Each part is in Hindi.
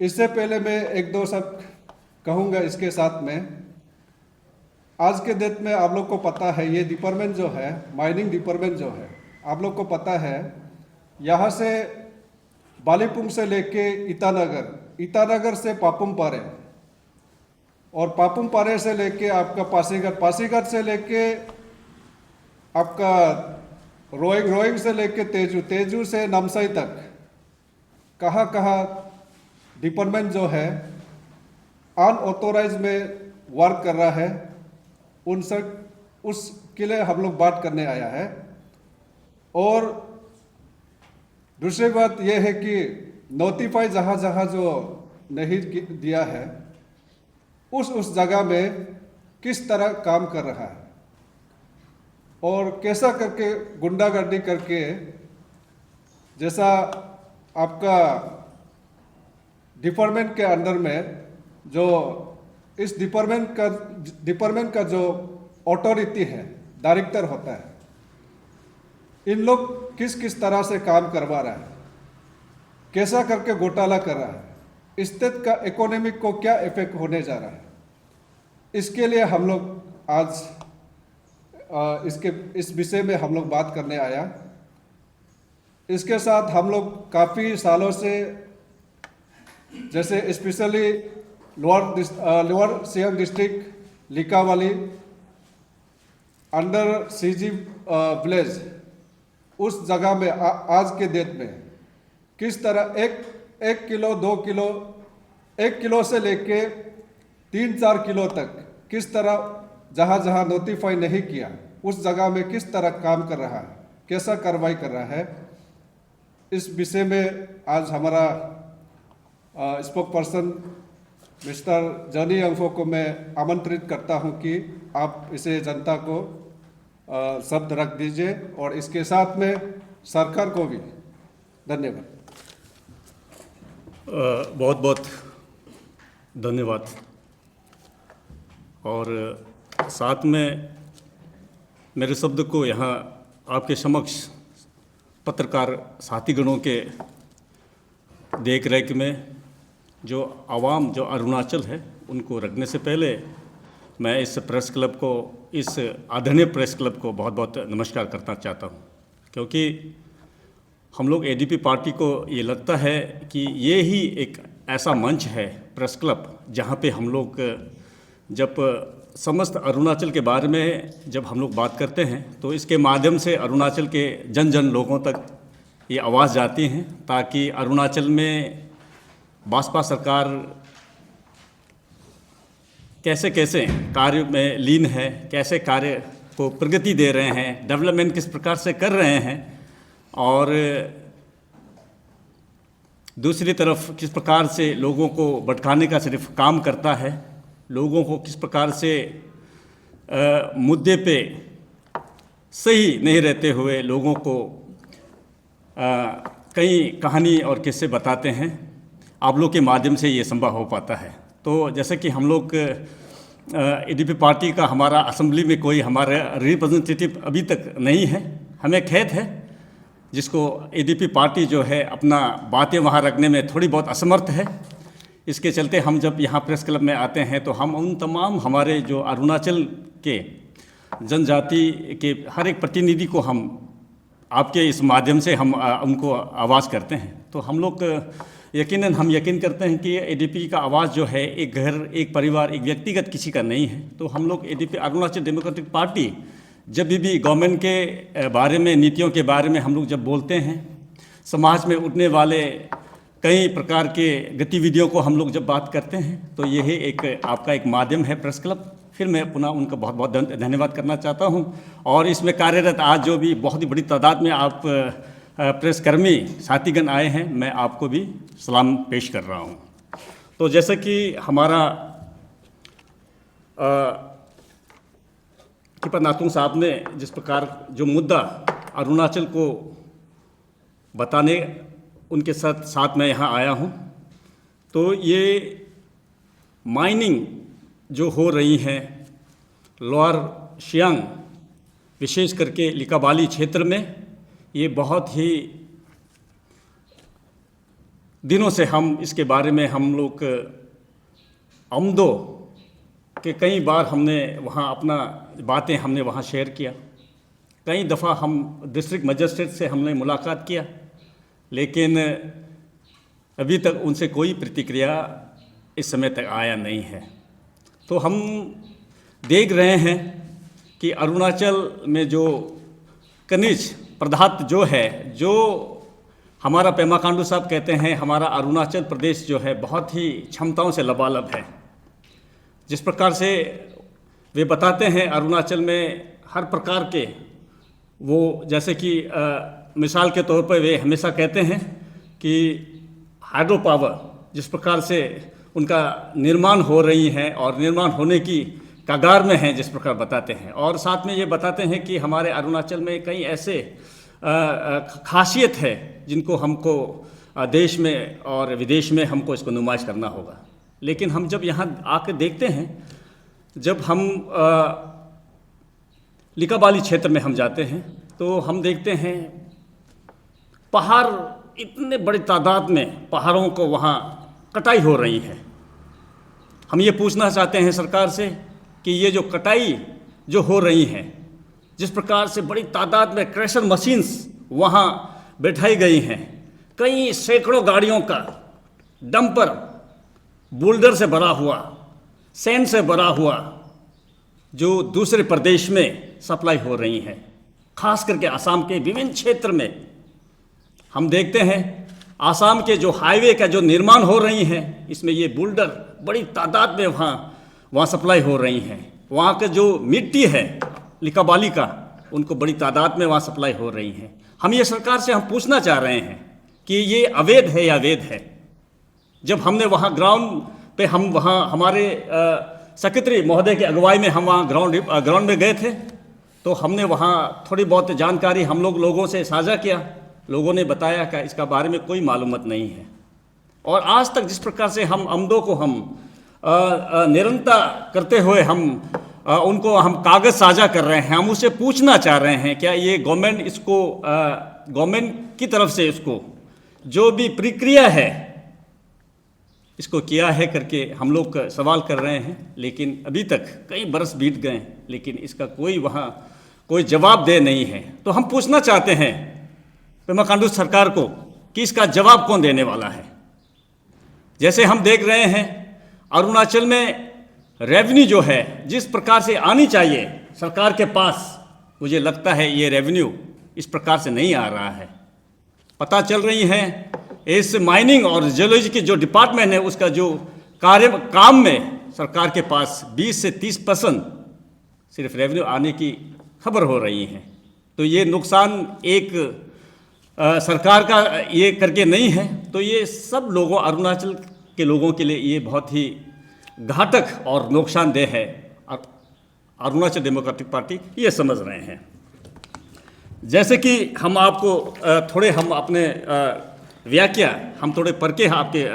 इससे पहले मैं एक दो शब्द कहूँगा इसके साथ में। आज के डेट में आप लोग को पता है ये डिपार्टमेंट जो है, माइनिंग डिपार्टमेंट जो है, आप लोग को पता है यहाँ से बालीपुंग से लेके ईटानगर, ईटानगर से पापुम पारे, और पापुम पारे से लेके आपका पासीघाट, पासीघाट से लेके आपका रोइंग, रोइंग से लेके तेजू, तेजू से नामसाई तक कहाँ कहाँ डिपार्टमेंट जो है अनऑथोराइज में वर्क कर रहा है, उन सब उसके लिए हम लोग बात करने आया है। और दूसरी बात यह है कि नोटिफाई जहाँ जहाँ जो नहीं दिया है उस जगह में किस तरह काम कर रहा है और कैसा करके गुंडागर्दी करके, जैसा आपका डिपार्टमेंट के अंदर में जो इस डिपार्टमेंट का जो अथॉरिटी है, डायरेक्टर होता है, इन लोग किस किस तरह से काम करवा रहा है, कैसा करके घोटाला कर रहा है, स्टेट का इकोनॉमिक को क्या इफेक्ट होने जा रहा है, इसके लिए हम लोग आज इस विषय में हम लोग बात करने आया। इसके साथ हम लोग काफ़ी सालों से, जैसे specially lower Siang district Likabali under सीजी विलेज, उस जगह में आज के डेट में किस तरह एक किलो 2 किलो, 1 किलो से लेके 3-4 किलो तक किस तरह जहाँ जहाँ नोटिफाई नहीं किया उस जगह में किस तरह काम कर रहा है, कैसा कार्रवाई कर रहा है, इस विषय में आज हमारा स्पोक पर्सन मिस्टर जॉनी अंफो को मैं आमंत्रित करता हूं कि आप इसे जनता को शब्द रख दीजिए और इसके साथ में सरकार को भी धन्यवाद। बहुत बहुत धन्यवाद। और साथ में मेरे शब्द को यहाँ आपके समक्ष पत्रकार साथीगणों के देख रेख में जो आवाम जो अरुणाचल है उनको रखने से पहले मैं इस प्रेस क्लब को, इस आदरणीय प्रेस क्लब को बहुत बहुत नमस्कार करना चाहता हूँ, क्योंकि हम लोग एडीपी पार्टी को ये लगता है कि ये ही एक ऐसा मंच है प्रेस क्लब जहाँ पे हम लोग जब समस्त अरुणाचल के बारे में जब हम लोग बात करते हैं तो इसके माध्यम से अरुणाचल के जन जन लोगों तक ये आवाज़ जाती हैं, ताकि अरुणाचल में भाजपा सरकार कैसे कैसे कार्य में लीन है, कैसे कार्य को प्रगति दे रहे हैं, डेवलपमेंट किस प्रकार से कर रहे हैं, और दूसरी तरफ किस प्रकार से लोगों को भटकाने का सिर्फ काम करता है, लोगों को किस प्रकार से मुद्दे पे सही नहीं रहते हुए लोगों को कई कहानी और किस्से बताते हैं, आप लोग के माध्यम से ये संभव हो पाता है। तो जैसे कि हम लोग एडीपी पार्टी का हमारा असेंबली में कोई हमारा रिप्रेजेंटेटिव अभी तक नहीं है, हमें खेद है, जिसको एडीपी पार्टी जो है अपना बातें वहाँ रखने में थोड़ी बहुत असमर्थ है। इसके चलते हम जब यहाँ प्रेस क्लब में आते हैं तो हम उन तमाम हमारे जो अरुणाचल के जनजाति के हर एक प्रतिनिधि को हम आपके इस माध्यम से हम उनको आवाज़ करते हैं। तो हम लोग यकीनन हम यकीन करते हैं कि एडीपी का आवाज़ जो है एक घर, एक परिवार, एक व्यक्तिगत किसी का नहीं है। तो हम लोग एडीपी अरुणाचल डेमोक्रेटिक पार्टी जब भी गवर्नमेंट के बारे में, नीतियों के बारे में हम लोग जब बोलते हैं, समाज में उठने वाले कई प्रकार के गतिविधियों को हम लोग जब बात करते हैं, तो यही एक आपका एक माध्यम है प्रेस क्लब। फिर मैं पुनः उनका बहुत बहुत धन्यवाद करना चाहता हूं। और इसमें कार्यरत आज जो भी बहुत ही बड़ी तादाद में आप प्रेस कर्मी साथीगण आए हैं, मैं आपको भी सलाम पेश कर रहा हूं। तो जैसे कि हमारा किपा नातुंग साहब ने जिस प्रकार जो मुद्दा अरुणाचल को बताने उनके साथ मैं यहाँ आया हूँ, तो ये माइनिंग जो हो रही हैं लोअर सियांग, विशेष करके लिकाबाली क्षेत्र में, ये बहुत ही दिनों से हम इसके बारे में हम लोग आमदो के कई बार हमने वहाँ अपना बातें हमने वहाँ शेयर किया। कई दफ़ा हम डिस्ट्रिक्ट मजिस्ट्रेट से हमने मुलाकात किया, लेकिन अभी तक उनसे कोई प्रतिक्रिया इस समय तक आया नहीं है। तो हम देख रहे हैं कि अरुणाचल में जो खनिज पदार्थ जो है, जो हमारा पेमा खांडू साहब कहते हैं, हमारा अरुणाचल प्रदेश जो है बहुत ही क्षमताओं से लबालब है। जिस प्रकार से वे बताते हैं अरुणाचल में हर प्रकार के वो, जैसे कि मिसाल के तौर पर वे हमेशा कहते हैं कि हाइड्रो पावर जिस प्रकार से उनका निर्माण हो रही है और निर्माण होने की कगार में है, जिस प्रकार बताते हैं। और साथ में ये बताते हैं कि हमारे अरुणाचल में कई ऐसे खासियत है जिनको हमको देश में और विदेश में हमको इसको नुमाइश करना होगा। लेकिन हम जब यहाँ आकर देखते हैं, जब हम लिकाबाली क्षेत्र में हम जाते हैं तो हम देखते हैं पहाड़, इतने बड़ी तादाद में पहाड़ों को वहाँ कटाई हो रही है। हम ये पूछना चाहते हैं सरकार से कि ये जो कटाई जो हो रही है, जिस प्रकार से बड़ी तादाद में क्रशर मशीन्स वहाँ बैठाई गई हैं, कई सैकड़ों गाड़ियों का डंपर बोल्डर से भरा हुआ, सैंड से भरा हुआ, जो दूसरे प्रदेश में सप्लाई हो रही हैं, खास करके असम के विभिन्न क्षेत्र में। हम देखते हैं असम के जो हाईवे का जो निर्माण हो रही हैं, इसमें ये बोल्डर बड़ी तादाद में वहाँ सप्लाई हो रही हैं। वहाँ का जो मिट्टी है लिकाबाली का, उनको बड़ी तादाद में वहाँ सप्लाई हो रही हैं। हम ये सरकार से हम पूछना चाह रहे हैं कि ये अवैध है या वैध है। जब हमने वहाँ ग्राउंड पे हम वहाँ हमारे सेक्रेटरी महोदय की अगुवाई में हम वहाँ ग्राउंड में गए थे, तो हमने वहाँ थोड़ी बहुत जानकारी हम लोगों से साझा किया। लोगों ने बताया कि इसका बारे में कोई मालूमात नहीं है। और आज तक जिस प्रकार से हम आमदों को हम निरंतर करते हुए हम उनको हम कागज़ साझा कर रहे हैं, हम उससे पूछना चाह रहे हैं क्या ये गवर्नमेंट इसको गवर्नमेंट की तरफ से इसको जो भी प्रक्रिया है इसको किया है करके हम लोग सवाल कर रहे हैं। लेकिन अभी तक कई बरस बीत गए, लेकिन इसका कोई वहाँ कोई जवाब दे नहीं है। तो हम पूछना चाहते हैं पेमा खांडू सरकार को कि इसका जवाब कौन देने वाला है। जैसे हम देख रहे हैं अरुणाचल में रेवेन्यू जो है जिस प्रकार से आनी चाहिए सरकार के पास, मुझे लगता है ये रेवेन्यू इस प्रकार से नहीं आ रहा है। पता चल रही है इस माइनिंग और जियोलॉजी के जो डिपार्टमेंट है उसका जो काम में सरकार के पास 20 से 30% सिर्फ रेवेन्यू आने की खबर हो रही है। तो ये नुकसान एक सरकार का ये करके नहीं है, तो ये सब लोगों अरुणाचल के लोगों के लिए ये बहुत ही घातक और नुकसानदेह है। अरुणाचल डेमोक्रेटिक पार्टी ये समझ रहे हैं। जैसे कि हम आपको थोड़े हम अपने व्याख्या हम थोड़े पढ़ के आपके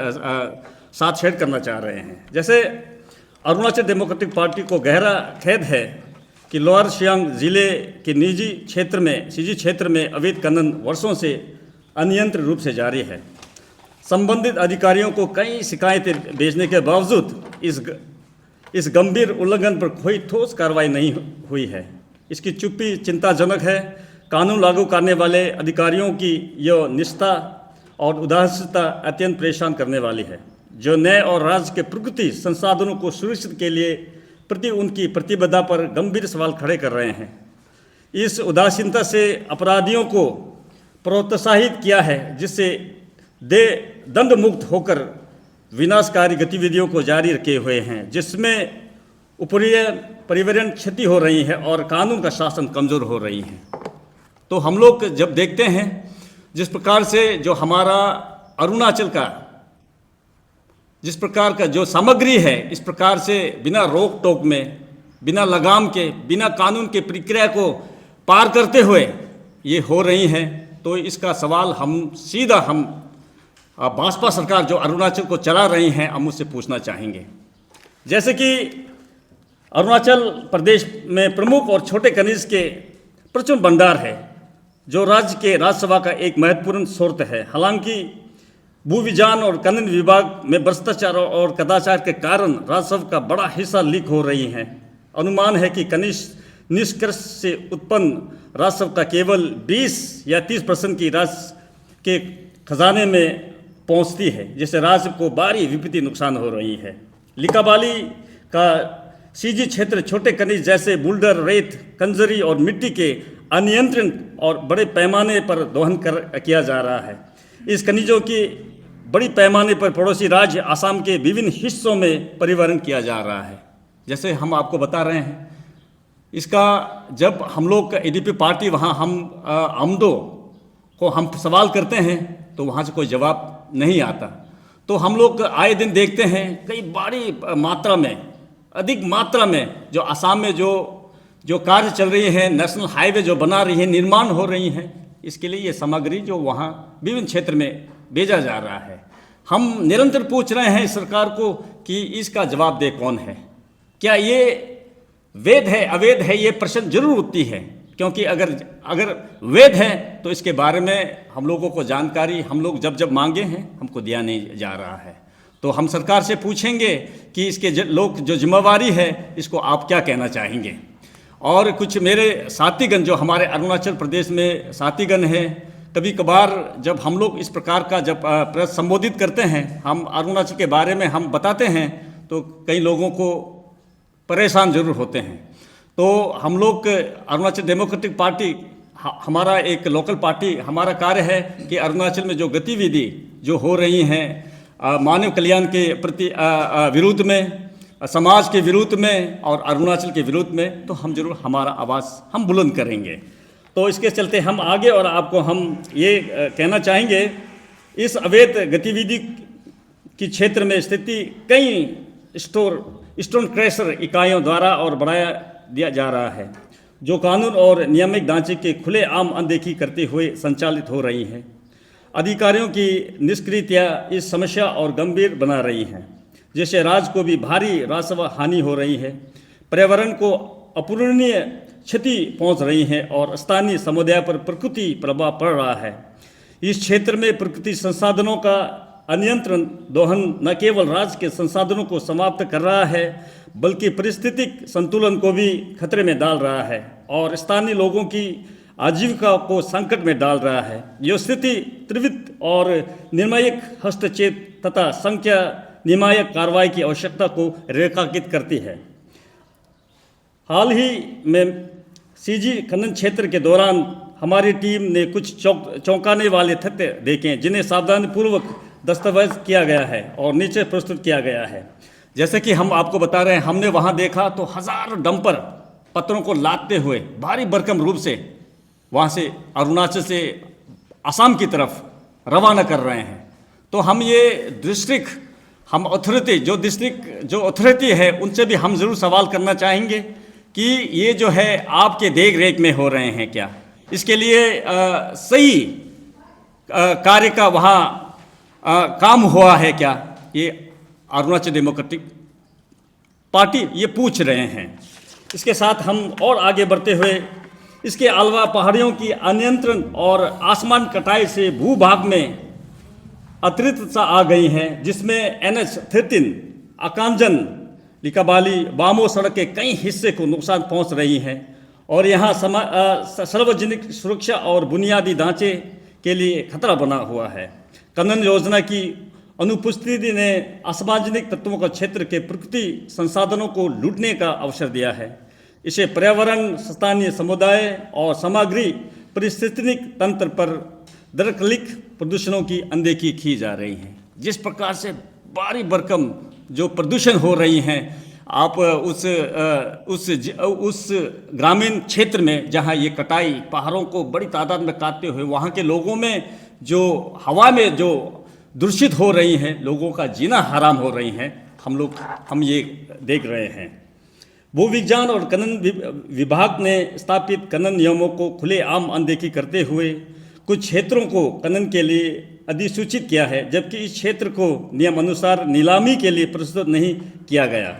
साथ शेयर करना चाह रहे हैं। जैसे अरुणाचल डेमोक्रेटिक पार्टी को गहरा खेद है कि लोअर सियांग जिले के निजी क्षेत्र में अवैध खनन वर्षों से अनियंत्रित रूप से जारी है। संबंधित अधिकारियों को कई शिकायतें भेजने के बावजूद इस गंभीर उल्लंघन पर कोई ठोस कार्रवाई नहीं हुई है। इसकी चुप्पी चिंताजनक है। कानून लागू करने वाले अधिकारियों की यह निष्ठा और उदासीनता अत्यंत परेशान करने वाली है, जो न्याय और राज्य के प्रकृति संसाधनों को सुरक्षित के लिए प्रति उनकी प्रतिबद्धता पर गंभीर सवाल खड़े कर रहे हैं। इस उदासीनता से अपराधियों को प्रोत्साहित किया है, जिससे दंड मुक्त होकर विनाशकारी गतिविधियों को जारी रखे हुए हैं, जिसमें पर्यावरण क्षति हो रही है और कानून का शासन कमज़ोर हो रही है। तो हम लोग जब देखते हैं जिस प्रकार से जो हमारा अरुणाचल का जिस प्रकार का जो सामग्री है, इस प्रकार से बिना रोक टोक में, बिना लगाम के, बिना कानून के प्रक्रिया को पार करते हुए ये हो रही हैं, तो इसका सवाल हम सीधा भाजपा सरकार जो अरुणाचल को चला रही हैं हम उससे पूछना चाहेंगे। जैसे कि अरुणाचल प्रदेश में प्रमुख और छोटे खनिज के प्रचुर भंडार है, जो राज्य के राज्यसभा का एक महत्वपूर्ण स्रोत है। हालांकि भूविज्ञान और खनन विभाग में भ्रष्टाचार और कदाचार के कारण राजस्व का बड़ा हिस्सा लीक हो रही है। अनुमान है कि कनिष्ठ निष्कर्ष से उत्पन्न राजस्व का केवल 20 या 30% की राजस्व के खजाने में पहुंचती है, जिससे राज्य को भारी वित्तीय नुकसान हो रही है। लिकाबाली का सीजी क्षेत्र छोटे खनिज जैसे बुल्डर, रेत, कंजरी और मिट्टी के अनियंत्रित और बड़े पैमाने पर दोहन किया जा रहा है। इस खनिजों की बड़ी पैमाने पर पड़ोसी राज्य असम के विभिन्न हिस्सों में परिवहन किया जा रहा है। जैसे हम आपको बता रहे हैं, इसका जब हम लोग एडीपी पार्टी वहाँ हम आमदो को हम सवाल करते हैं तो वहाँ से कोई जवाब नहीं आता। तो हम लोग आए दिन देखते हैं कई बड़ी मात्रा में, अधिक मात्रा में जो असम में जो कार्य चल रही है, नेशनल हाईवे जो बना रही है, निर्माण हो रही हैं, इसके लिए ये सामग्री जो वहाँ विभिन्न क्षेत्र में भेजा जा रहा है। हम निरंतर पूछ रहे हैं सरकार को कि इसका जवाब दे कौन है। क्या ये वैध है, अवैध है, ये प्रश्न जरूर उठती है, क्योंकि अगर वैध है तो इसके बारे में हम लोगों को जानकारी हम लोग जब मांगे हैं हमको दिया नहीं जा रहा है। तो हम सरकार से पूछेंगे कि इसके लोग जो जिम्मेवारी है इसको आप क्या कहना चाहेंगे। और कुछ मेरे साथीगण जो हमारे अरुणाचल प्रदेश में साथीगण हैं, कभी कभार जब हम लोग इस प्रकार का जब प्रेस संबोधित करते हैं, हम अरुणाचल के बारे में हम बताते हैं तो कई लोगों को परेशान जरूर होते हैं। तो हम लोग अरुणाचल डेमोक्रेटिक पार्टी हमारा एक लोकल पार्टी, हमारा कार्य है कि अरुणाचल में जो गतिविधि जो हो रही हैं मानव कल्याण के प्रति विरुद्ध में, समाज के विरुद्ध में और अरुणाचल के विरुद्ध में, तो हम जरूर हमारा आवाज़ हम बुलंद करेंगे। तो इसके चलते हम आगे और आपको हम ये कहना चाहेंगे, इस अवैध गतिविधि की क्षेत्र में स्थिति कई स्टोन क्रशर इकाइयों द्वारा और बढ़ाया दिया जा रहा है, जो कानून और नियामक ढांचे के खुलेआम अनदेखी करते हुए संचालित हो रही हैं। अधिकारियों की निष्क्रियता इस समस्या और गंभीर बना रही है, जिससे राज्य को भी भारी राजस्व हानि हो रही है, पर्यावरण को अपूरणीय क्षति पहुंच रही है और स्थानीय समुदाय पर प्रकृति प्रभाव पड़ रहा है। इस क्षेत्र में प्रकृति संसाधनों का अनियंत्रण दोहन न केवल राज्य के संसाधनों को समाप्त कर रहा है, बल्कि पारिस्थितिक संतुलन को भी खतरे में डाल रहा है और स्थानीय लोगों की आजीविका को संकट में डाल रहा है। यह स्थिति त्वरित और निर्णायक हस्तक्षेप तथा संख्या निर्णायक कार्रवाई की आवश्यकता को रेखांकित करती है। हाल ही में सीजी खनन क्षेत्र के दौरान हमारी टीम ने कुछ चौंकाने वाले तथ्य देखे, जिन्हें सावधानीपूर्वक दस्तावेज किया गया है और नीचे प्रस्तुत किया गया है। जैसे कि हम आपको बता रहे हैं, हमने वहाँ देखा तो हज़ारों डंपर पत्थरों को लादते हुए भारी भरकम रूप से वहाँ से अरुणाचल से असम की तरफ रवाना कर रहे हैं। तो हम ये डिस्ट्रिक्ट हम अथॉरिटी जो अथॉरिटी है उनसे भी हम ज़रूर सवाल करना चाहेंगे कि ये जो है आपके देख रेख में हो रहे हैं क्या, इसके लिए सही कार्य का वहाँ काम हुआ है क्या, ये अरुणाचल डेमोक्रेटिक पार्टी ये पूछ रहे हैं। इसके साथ हम और आगे बढ़ते हुए, इसके अलावा पहाड़ियों की अनियंत्रण और आसमान कटाई से भूभाग में अतिरिक्त आ गई हैं, जिसमें NH-13 अकांजन लिकाबाली वामो सड़क के कई हिस्से को नुकसान पहुंच रही है और यहाँ सार्वजनिक सुरक्षा और बुनियादी ढांचे के लिए खतरा बना हुआ है। खनन योजना की अनुपस्थिति ने असार्वजनिक तत्वों का क्षेत्र के प्रकृति संसाधनों को लूटने का अवसर दिया है। इसे पर्यावरण, स्थानीय समुदाय और सामग्री पारिस्थितिक तंत्र पर दरअसल प्रदूषणों की अनदेखी की जा रही है। जिस प्रकार से भारी भरकम जो प्रदूषण हो रही हैं, आप उस ग्रामीण क्षेत्र में जहां ये कटाई पहाड़ों को बड़ी तादाद में काटते हुए वहां के लोगों में जो हवा में जो दूषित हो रही हैं, लोगों का जीना हराम हो रही हैं, हम ये देख रहे हैं। भूविज्ञान और खनन विभाग ने स्थापित खनन नियमों को खुलेआम अनदेखी करते हुए कुछ क्षेत्रों को खनन के लिए अधिसूचित किया है, जबकि इस क्षेत्र को नियम अनुसार नीलामी के लिए प्रस्तुत नहीं किया गया।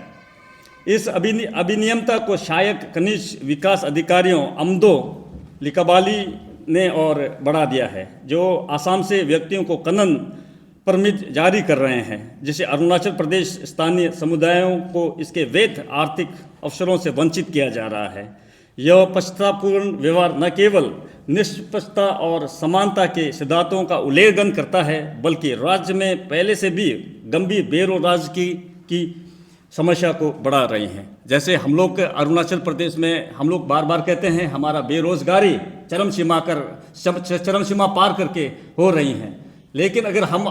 इस अभिनियमता को सहायक खनिज विकास अधिकारियों अमदो लिकाबाली ने और बढ़ा दिया है, जो आसाम से व्यक्तियों को खनन परमिट जारी कर रहे हैं, जिसे अरुणाचल प्रदेश स्थानीय समुदायों को इसके वैध आर्थिक अवसरों से वंचित किया जा रहा है। यह पक्षपातपूर्ण व्यवहार न केवल निष्पक्षता और समानता के सिद्धांतों का उल्लंघन करता है, बल्कि राज्य में पहले से भी गंभीर बेरोजगारी की समस्या को बढ़ा रही हैं। जैसे हम लोग अरुणाचल प्रदेश में हम लोग बार बार कहते हैं हमारा बेरोजगारी चरम सीमा पार करके हो रही हैं, लेकिन अगर हम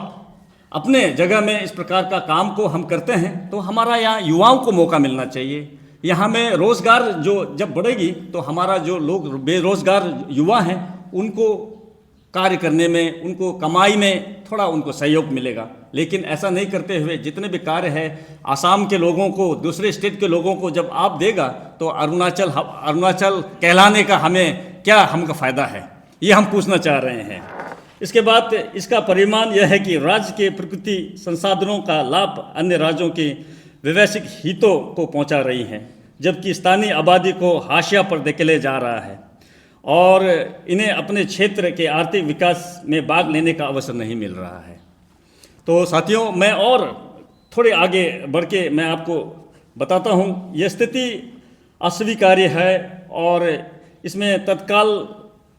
अपने जगह में इस प्रकार का काम को हम करते हैं तो हमारा यहाँ युवाओं को मौका मिलना चाहिए। यहाँ में रोज़गार जो जब बढ़ेगी तो हमारा जो लोग बेरोज़गार युवा हैं उनको कार्य करने में, उनको कमाई में थोड़ा उनको सहयोग मिलेगा। लेकिन ऐसा नहीं करते हुए जितने भी कार्य है आसाम के लोगों को, दूसरे स्टेट के लोगों को जब आप देगा तो अरुणाचल कहलाने का हमें क्या हमका फ़ायदा है, ये हम पूछना चाह रहे हैं। इसके बाद इसका परिणाम यह है कि राज्य के प्रकृति संसाधनों का लाभ अन्य राज्यों के वैश्विक हितों को पहुंचा रही हैं, जबकि स्थानीय आबादी को हाशिया पर धकेले जा रहा है और इन्हें अपने क्षेत्र के आर्थिक विकास में भाग लेने का अवसर नहीं मिल रहा है। तो साथियों, मैं और थोड़े आगे बढ़ के मैं आपको बताता हूँ, यह स्थिति अस्वीकार्य है और इसमें तत्काल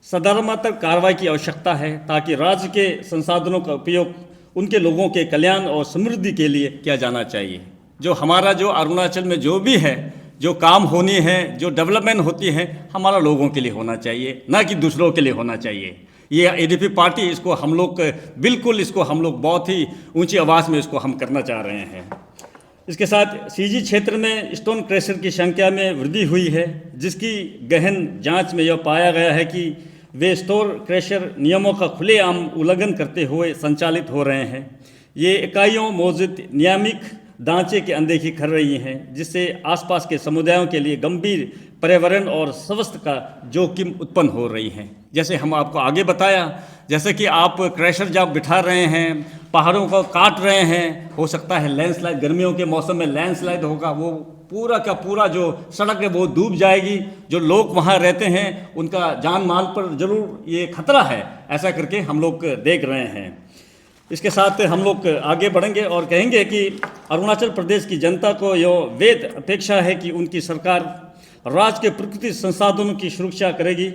सदर्मात्मक कार्रवाई की आवश्यकता है ताकि राज्य के संसाधनों का उपयोग उनके लोगों के कल्याण और समृद्धि के लिए किया जाना चाहिए। जो हमारा जो अरुणाचल में जो भी है, जो काम होनी है, जो डेवलपमेंट होती है, हमारा लोगों के लिए होना चाहिए, ना कि दूसरों के लिए होना चाहिए। ये एडीपी पार्टी इसको हम लोग बिल्कुल इसको हम लोग बहुत ही ऊंची आवाज़ में इसको हम करना चाह रहे हैं। इसके साथ सीजी क्षेत्र में स्टोन क्रशर की संख्या में वृद्धि हुई है, जिसकी गहन जांच में यह पाया गया है कि वे स्टोन क्रशर नियमों का खुलेआम उल्लंघन करते हुए संचालित हो रहे हैं। ये इकाइयों मौजूद नियामक ढांचे की अनदेखी कर रही हैं, जिससे आसपास के समुदायों के लिए गंभीर पर्यावरण और स्वास्थ्य का जोखिम उत्पन्न हो रही हैं। जैसे हम आपको आगे बताया, जैसे कि आप क्रशर जब बिठा रहे हैं, पहाड़ों को काट रहे हैं, हो सकता है लैंडस्लाइड, गर्मियों के मौसम में लैंडस्लाइड होगा, वो पूरा का पूरा जो सड़क है वो डूब जाएगी। जो लोग वहाँ रहते हैं उनका जान माल पर जरूर ये खतरा है। ऐसा करके हम लोग देख रहे हैं। इसके साथ हम लोग आगे बढ़ेंगे और कहेंगे कि अरुणाचल प्रदेश की जनता को यह वेद अपेक्षा है कि उनकी सरकार राज्य के प्राकृतिक संसाधनों की सुरक्षा करेगी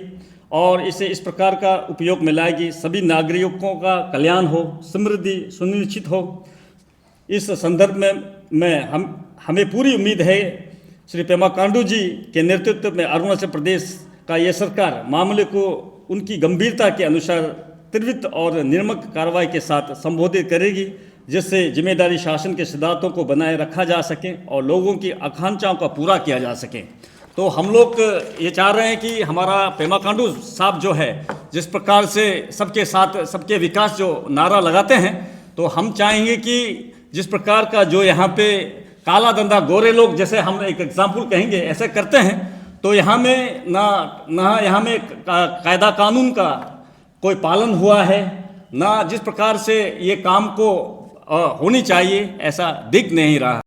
और इसे इस प्रकार का उपयोग में लाएगी सभी नागरिकों का कल्याण हो, समृद्धि सुनिश्चित हो। इस संदर्भ में हमें पूरी उम्मीद है श्री पेमा खांडू जी के नेतृत्व में अरुणाचल प्रदेश का यह सरकार मामले को उनकी गंभीरता के अनुसार त्वरित और निर्मक कार्रवाई के साथ संबोधित करेगी, जिससे जिम्मेदारी शासन के सिद्धांतों को बनाए रखा जा सके और लोगों की आकांक्षाओं का पूरा किया जा सके। तो हम लोग ये चाह रहे हैं कि हमारा पेमा खांडू साहब जो है, जिस प्रकार से सबके साथ सबके विकास जो नारा लगाते हैं, तो हम चाहेंगे कि जिस प्रकार का जो यहाँ पे काला धंधा गोरे लोग, जैसे हम एक एग्जाम्पल कहेंगे, ऐसे करते हैं, तो यहाँ में ना यहाँ में कायदा कानून का कोई पालन हुआ है, ना जिस प्रकार से ये काम को होनी चाहिए ऐसा दिख नहीं रहा।